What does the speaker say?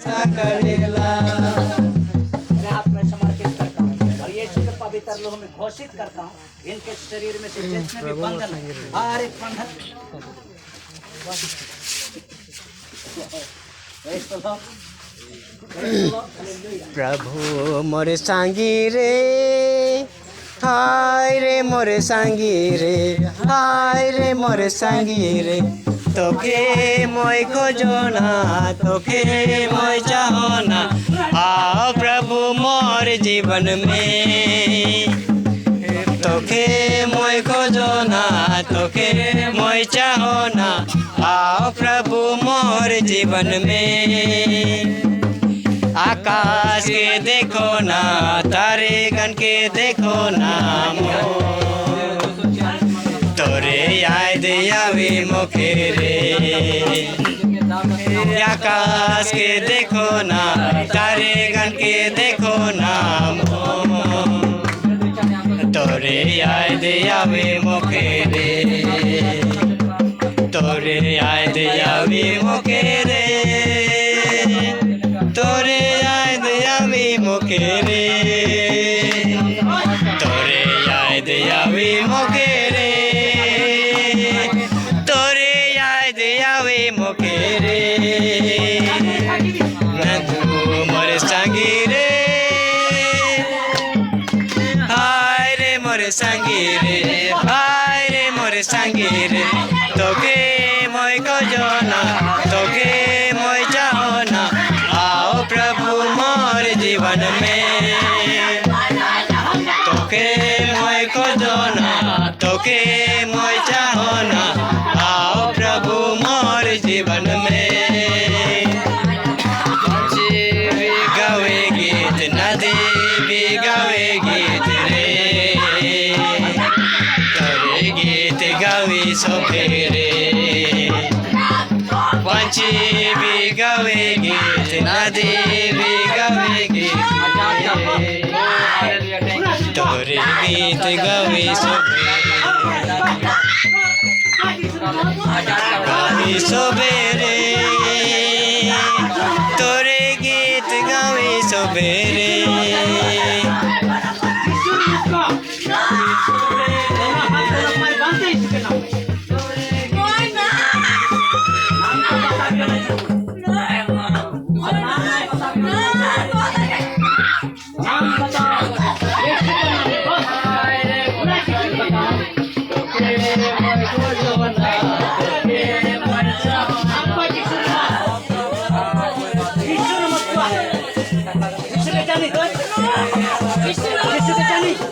करेला हाथ में समर्पित करता हूँ और ये शुद्ध पवित्र लोह में घोषित करता हूँ इनके शरीर में से जितने भी बंधन है, हर एक बंधन प्रभु मोरे सांगी रे हाय रे मोरे सांगी रे हाय रे मोरे सांगी रे तोके मोय खोजना तोके मोय चाहना आओ प्रभु मोर जीवन में तोके मोय खोजना तोके मोय चाहना आओ प्रभु मोर जीवन में आकाश के देखो ना तारे गण के देखो ना तोरे याद आवे मुखे रे आकाश के देखो ना तारे गण के देखो ना तोरे याद आवे मुखे रे तोरे याद आवे मुखे रे तोरे याद आवे मुखे रे तोरे याद आवे मुखे रे तोरे याद आवे मुखे रे तू मोरे संगी रे हाय रे मोरे संगी रे हाय रे मोरे संगी रे तोके मोय खोजना तोके मोय चाहना आओ प्रभु मोर जीवन में तोके मोय खोजना तोके मोय चाहना आओ प्रभु मोर जीवन में भी गावे गीत नदी भी गावे गीत रे तोरे गीत गावी सोफेरे पंछी भी गावे गीत नदी भी गावे गीत तोरे गीत गावे गावी सोबेरे तोरे गीत गावे सोबेरे